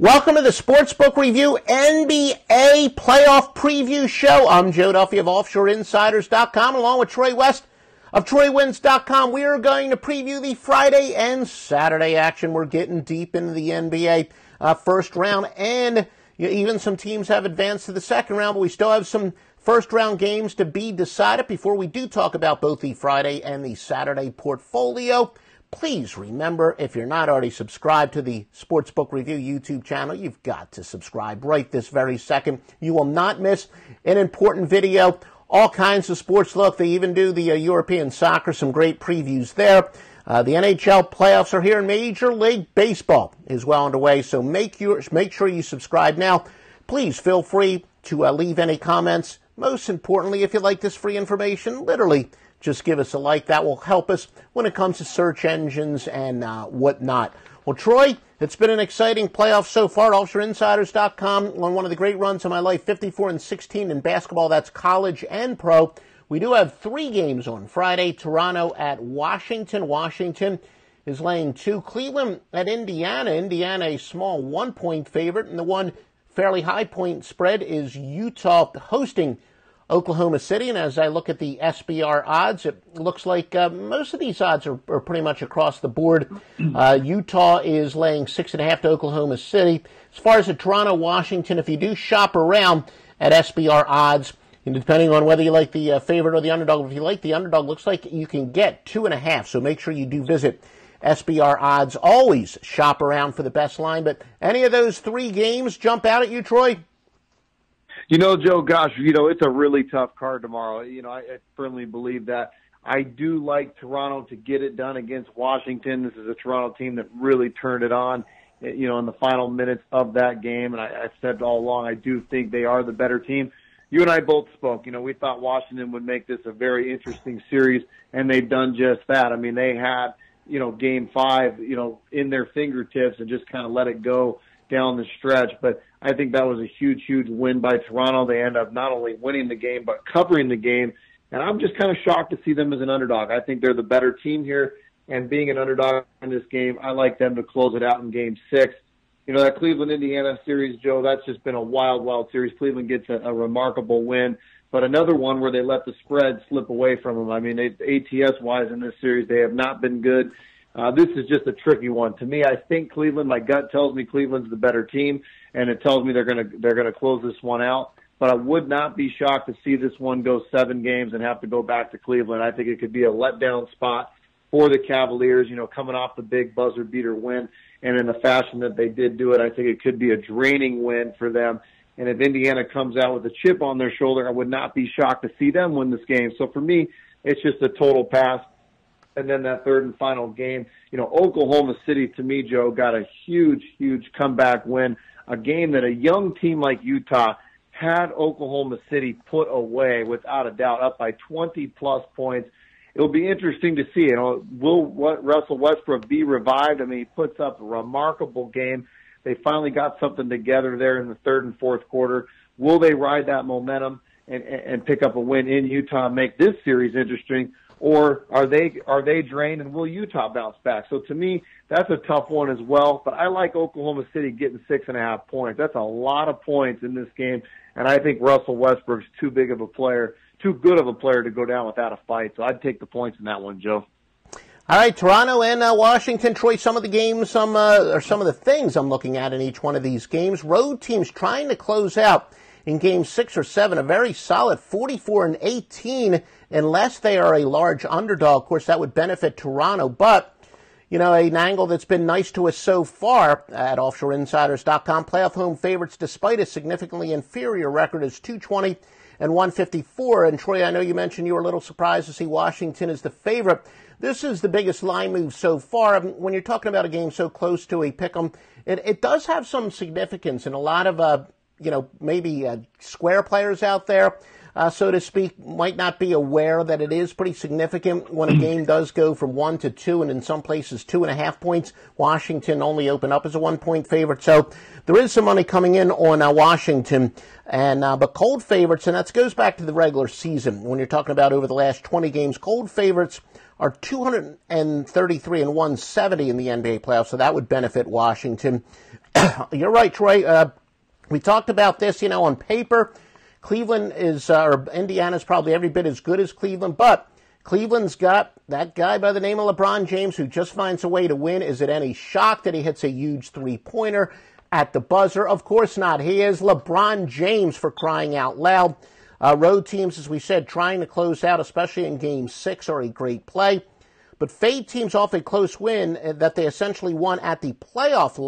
Welcome to the Sportsbook Review NBA Playoff Preview Show. I'm Joe Duffy of OffshoreInsiders.com along with Troy West of TroyWins.com. We are going to preview the Friday and Saturday action. We're getting deep into the NBA first round, and even some teams have advanced to the second round, but we still have some first round games to be decided before we do talk about both the Friday and the Saturday portfolio. Please remember, if you're not already subscribed to the Sportsbook Review YouTube channel, you've got to subscribe right this very second. You will not miss an important video. All kinds of sports. Look, they even do the European soccer, some great previews there. The NHL playoffs are here, and Major League Baseball is well underway, so make sure you subscribe now. Please feel free to leave any comments. Most importantly, if you like this free information, literally, just give us a like. That will help us when it comes to search engines and whatnot. Well, Troy, it's been an exciting playoff so far. OffshoreInsiders.com on one of the great runs of my life, 54-16 in basketball. That's college and pro. We do have 3 games on Friday. Toronto at Washington. Washington is laying 2. Cleveland at Indiana. Indiana, a small 1-point favorite. And the one fairly high point spread is Utah hosting Oklahoma City, and as I look at the SBR odds, it looks like most of these odds are pretty much across the board. Utah is laying 6.5 to Oklahoma City. As far as the Toronto, Washington, if you do shop around at SBR odds, and depending on whether you like the favorite or the underdog, if you like the underdog, looks like you can get 2.5. So make sure you do visit SBR odds. Always shop around for the best line. But any of those 3 games jump out at you, Troy? You know, Joe, gosh, it's a really tough card tomorrow. I firmly believe that. I do like Toronto to get it done against Washington. This is a Toronto team that really turned it on, in the final minutes of that game. And I've said all along, I do think they are the better team. You and I both spoke. We thought Washington would make this a very interesting series, and they've done just that. I mean, they had, game 5, in their fingertips and just kind of let it go down the stretch. But I think that was a huge, huge win by Toronto. They end up not only winning the game, but covering the game. And I'm just kind of shocked to see them as an underdog. I think they're the better team here. And being an underdog in this game, I like them to close it out in game 6. That Cleveland-Indiana series, Joe, that's just been a wild, wild series. Cleveland gets a remarkable win. But another one where they let the spread slip away from them. I mean, ATS-wise in this series, they have not been good. This is just a tricky one. To me, I think Cleveland, my gut tells me Cleveland's the better team, and it tells me they're gonna close this one out. But I would not be shocked to see this one go 7 games and have to go back to Cleveland. I think it could be a letdown spot for the Cavaliers, coming off the big buzzer beater win. And in the fashion that they did do it, I think it could be a draining win for them. And if Indiana comes out with a chip on their shoulder, I would not be shocked to see them win this game. So for me, it's just a total pass. And then that third and final game, Oklahoma City, to me, Joe, got a huge, huge comeback win, a game that a young team like Utah had Oklahoma City put away, without a doubt, up by 20-plus points. It'll be interesting to see. Will Russell Westbrook be revived? I mean, he puts up a remarkable game. They finally got something together there in the third and fourth quarter. Will they ride that momentum and pick up a win in Utah and make this series interesting? Or are they drained, and will Utah bounce back? So to me, that's a tough one as well. But I like Oklahoma City getting 6.5 points. That's a lot of points in this game, and I think Russell Westbrook's too good of a player to go down without a fight. So I'd take the points in that one, Joe. All right, Toronto and Washington. Troy, some of the games, some of the things I'm looking at in each one of these games. Road teams trying to close out in game 6 or 7, a very solid 44-18, unless they are a large underdog. Of course, that would benefit Toronto. But, an angle that's been nice to us so far at OffshoreInsiders.com, playoff home favorites, despite a significantly inferior record, is 220 and 154. And Troy, I know you mentioned you were a little surprised to see Washington as the favorite. This is the biggest line move so far. When you're talking about a game so close to a pick'em, it does have some significance, and a lot of maybe square players out there, so to speak, might not be aware that it is pretty significant when a game does go from 1 to 2, and in some places 2.5 points. Washington only opened up as a 1-point favorite, so there is some money coming in on Washington, and but cold favorites, and that goes back to the regular season. When you're talking about over the last 20 games, cold favorites are 233 and 170 in the NBA playoffs, so that would benefit Washington. You're right, Troy. We talked about this, on paper. Cleveland or Indiana's probably every bit as good as Cleveland, but Cleveland's got that guy by the name of LeBron James who just finds a way to win. Is it any shock that he hits a huge three-pointer at the buzzer? Of course not. He is LeBron James, for crying out loud. Road teams, as we said, trying to close out, especially in Game 6, are a great play. But fade teams off a close win that they essentially won at the playoff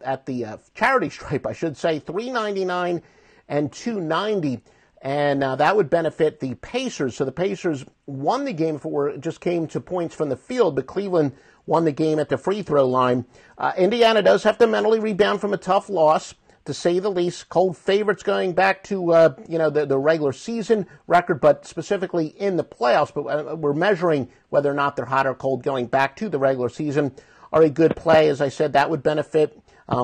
at the charity stripe, I should say, $3.99 and $2.90, and that would benefit the Pacers. So the Pacers won the game if it just came to points from the field, but Cleveland won the game at the free throw line. Indiana does have to mentally rebound from a tough loss, to say the least. Cold favorites going back to the regular season record, but specifically in the playoffs. But we're measuring whether or not they're hot or cold going back to the regular season. Are a good play, as I said, that would benefit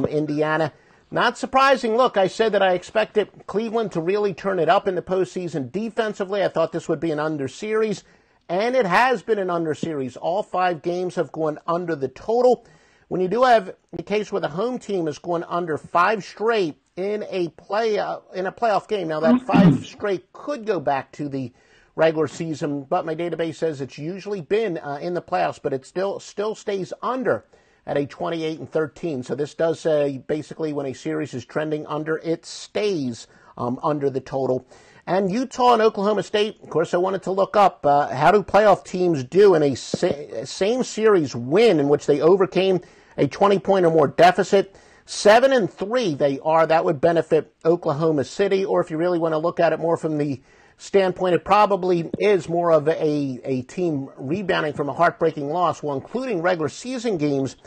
Indiana. Not surprising. Look, I said that I expected Cleveland to really turn it up in the postseason defensively. I thought this would be an under series, and it has been an under series. All 5 games have gone under the total. When you do have the case where the home team is going under 5 straight in a playoff game, now that 5 straight could go back to the regular season, but my database says it's usually been in the playoffs, but it still stays under at a 28-13. So this does say basically when a series is trending under, it stays under the total. And Utah and Oklahoma State, of course, I wanted to look up how do playoff teams do in a same series win in which they overcame a 20-point or more deficit. 7-3 they are. That would benefit Oklahoma City. Or if you really want to look at it more from the standpoint, it probably is more of a team rebounding from a heartbreaking loss. Well, including regular season games,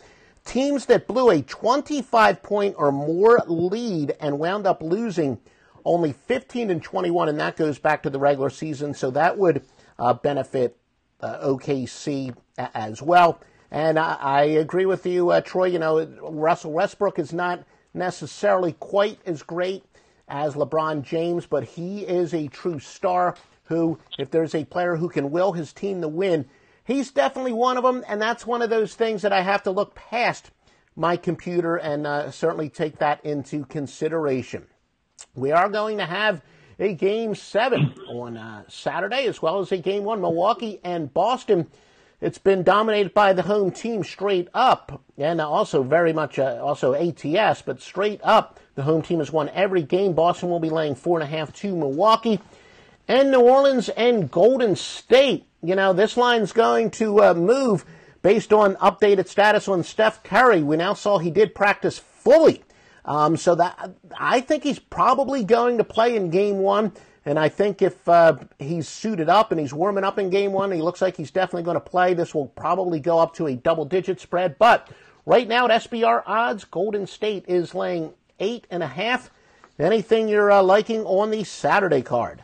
teams that blew a 25-point or more lead and wound up losing only 15-21, and that goes back to the regular season. So that would benefit OKC as well. And I agree with you, Troy. Russell Westbrook is not necessarily quite as great as LeBron James, but he is a true star who, if there's a player who can will his team to win, he's definitely one of them. And that's one of those things that I have to look past my computer and certainly take that into consideration. We are going to have a Game 7 on Saturday, as well as a Game 1, Milwaukee and Boston. It's been dominated by the home team straight up, and also very much also ATS, but straight up, the home team has won every game. Boston will be laying 4.5 to Milwaukee. And New Orleans and Golden State. This line's going to move based on updated status on Steph Curry. We now saw he did practice fully. So that I think he's probably going to play in Game 1. And I think if he's suited up and he's warming up in Game 1, he looks like he's definitely going to play. This will probably go up to a double-digit spread. But right now at SBR odds, Golden State is laying 8.5. Anything you're liking on the Saturday card?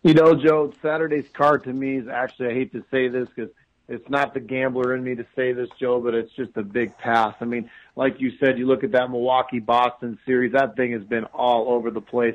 Joe, Saturday's card to me is actually, I hate to say this because it's not the gambler in me to say this, Joe, but it's just a big pass. I mean, like you said, you look at that Milwaukee-Boston series, that thing has been all over the place.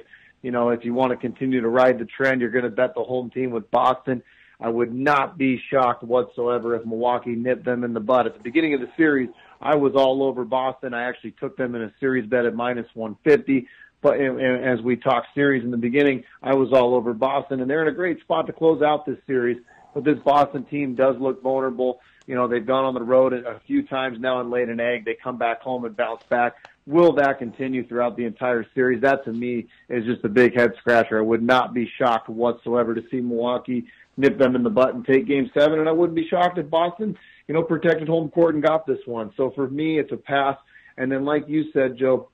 If you want to continue to ride the trend, you're going to bet the home team with Boston. I would not be shocked whatsoever if Milwaukee nipped them in the butt. At the beginning of the series, I was all over Boston. I actually took them in a series bet at minus 150. But as we talked series in the beginning, I was all over Boston, and they're in a great spot to close out this series. But this Boston team does look vulnerable. They've gone on the road a few times now and laid an egg. They come back home and bounce back. Will that continue throughout the entire series? That, to me, is just a big head-scratcher. I would not be shocked whatsoever to see Milwaukee nip them in the butt and take Game 7, and I wouldn't be shocked if Boston, protected home court and got this one. So for me, it's a pass. And then, like you said, Joe,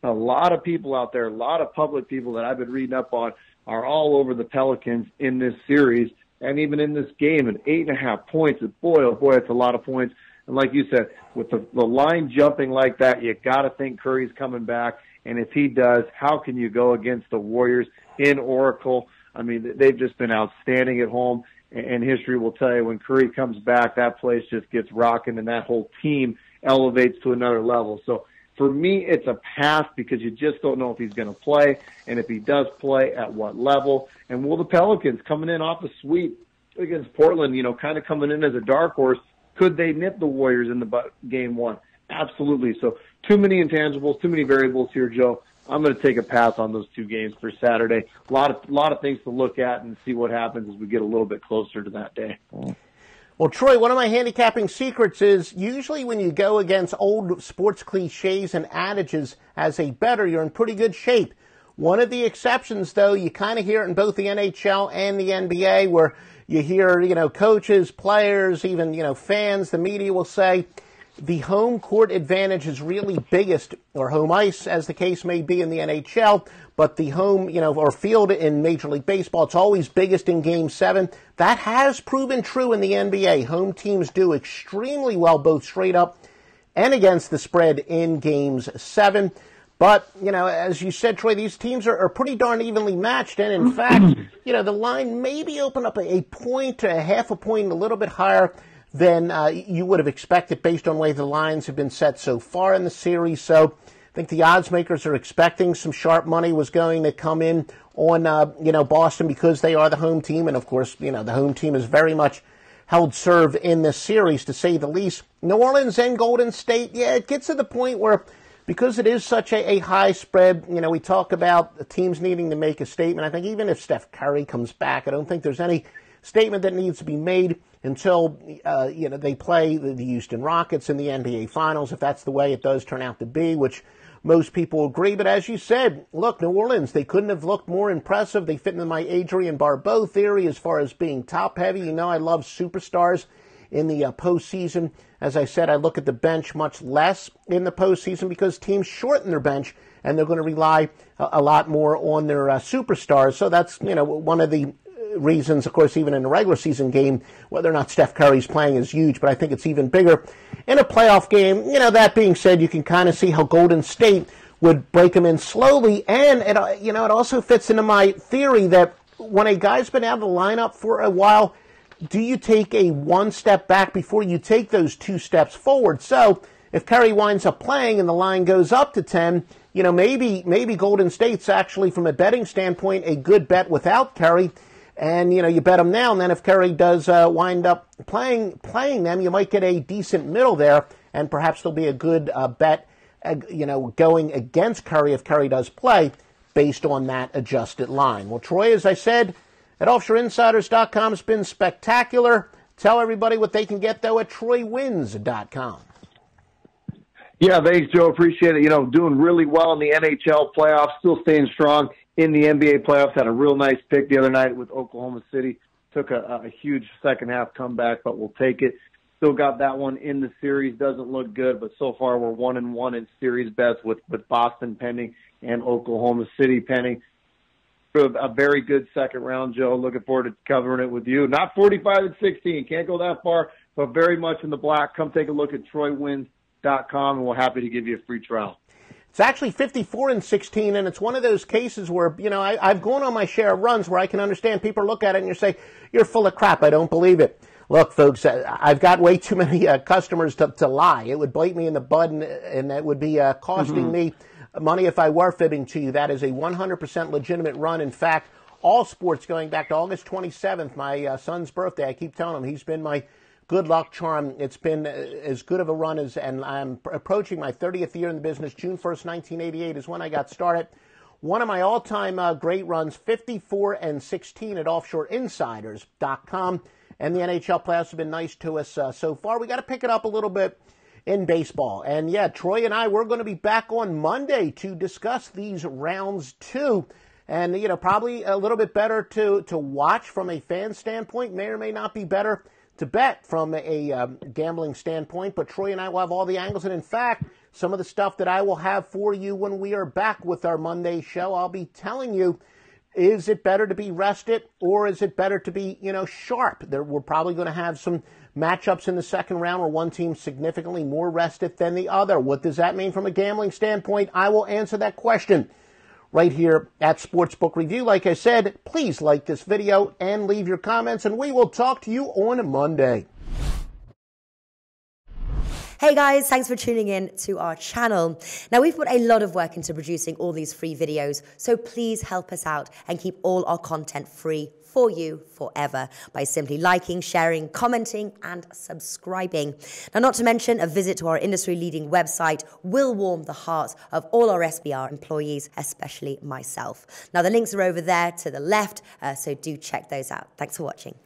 a lot of people out there, a lot of public people that I've been reading up on are all over the Pelicans in this series and even in this game. And 8.5 points, boy, oh boy, it's a lot of points. And like you said, with the line jumping like that, you got to think Curry's coming back. And if he does, how can you go against the Warriors in Oracle? I mean, they've just been outstanding at home. And history will tell you when Curry comes back, that place just gets rocking and that whole team elevates to another level. So for me, it's a pass because you just don't know if he's going to play. And if he does play, at what level. And will the Pelicans coming in off a sweep against Portland, kind of coming in as a dark horse, could they nip the Warriors in the Game 1? Absolutely. So too many intangibles, too many variables here, Joe. I'm going to take a pass on those two games for Saturday. A lot of things to look at and see what happens as we get a little bit closer to that day. Well, Troy, one of my handicapping secrets is usually when you go against old sports cliches and adages as a bettor, you're in pretty good shape. One of the exceptions, though, you kind of hear it in both the NHL and the NBA, where you hear, coaches, players, even, fans, the media will say the home court advantage is really biggest, or home ice, as the case may be in the NHL, but the home, or field in Major League Baseball, it's always biggest in Game 7. That has proven true in the NBA. Home teams do extremely well, both straight up and against the spread in Games 7. But, as you said, Troy, these teams are pretty darn evenly matched. And, in fact, the line maybe opened up a point to a half a point, a little bit higher than you would have expected based on the way the lines have been set so far in the series. So I think the odds makers are expecting some sharp money was going to come in on, Boston because they are the home team. And, of course, the home team is very much held serve in this series, to say the least. New Orleans and Golden State, it gets to the point where, because it is such a high spread, we talk about the teams needing to make a statement. I think even if Steph Curry comes back, I don't think there's any statement that needs to be made until, they play the Houston Rockets in the NBA Finals, if that's the way it does turn out to be, which most people agree. But as you said, look, New Orleans, they couldn't have looked more impressive. They fit into my Adrian Barbeau theory as far as being top-heavy. I love superstars in the postseason. As I said, I look at the bench much less in the postseason because teams shorten their bench and they're going to rely a lot more on their superstars. So that's, one of the reasons, of course, even in a regular season game, whether or not Steph Curry's playing is huge, but I think it's even bigger in a playoff game. That being said, you can kind of see how Golden State would break them in slowly. And, it also fits into my theory that when a guy's been out of the lineup for a while, do you take a one step back before you take those 2 steps forward? So if Curry winds up playing and the line goes up to 10, maybe Golden State's actually, from a betting standpoint, a good bet without Curry. And, you bet them now, and then if Curry does wind up playing them, you might get a decent middle there, and perhaps there'll be a good bet, going against Curry if Curry does play based on that adjusted line. Well, Troy, as I said, at OffshoreInsiders.com has been spectacular. Tell everybody what they can get, though, at TroyWins.com. Yeah, thanks, Joe. Appreciate it. Doing really well in the NHL playoffs, still staying strong in the NBA playoffs. Had a real nice pick the other night with Oklahoma City. Took a huge second-half comeback, but we'll take it. Still got that one in the series. Doesn't look good, but so far we're 1-1 in series bets with Boston pending and Oklahoma City pending. A very good second round, Joe. Looking forward to covering it with you. Not 45-16. Can't go that far, but very much in the black. Come take a look at TroyWins.com, and we're happy to give you a free trial. It's actually 54-16, and it's one of those cases where, I've gone on my share of runs where I can understand people look at it and you say, you're full of crap, I don't believe it. Look, folks, I've got way too many customers to lie. It would bite me in the bud, and it would be costing me money if I were fibbing to you. That is a 100% legitimate run. In fact, all sports going back to August 27th, my son's birthday, I keep telling him he's been my good luck charm. It's been as good of a run as, and I'm approaching my 30th year in the business. June 1st, 1988 is when I got started. One of my all-time great runs, 54-16 at OffshoreInsiders.com. And the NHL playoffs have been nice to us so far. We got to pick it up a little bit in baseball. And yeah, Troy and I, we're going to be back on Monday to discuss these rounds 2. And, probably a little bit better to watch from a fan standpoint. May or may not be better to bet from a gambling standpoint, but Troy and I will have all the angles. And in fact, some of the stuff that I will have for you when we are back with our Monday show, I'll be telling you, is it better to be rested or is it better to be, sharp? We're probably going to have some matchups in the second round where one team's significantly more rested than the other. What does that mean from a gambling standpoint? I will answer that question right here at Sportsbook Review. Like I said, please like this video and leave your comments, and we will talk to you on Monday. Hey guys, thanks for tuning in to our channel. Now, we've put a lot of work into producing all these free videos, so please help us out and keep all our content free for you forever by simply liking, sharing, commenting, and subscribing. Now, not to mention, a visit to our industry-leading website will warm the hearts of all our SBR employees, especially myself. Now, the links are over there to the left, so do check those out. Thanks for watching.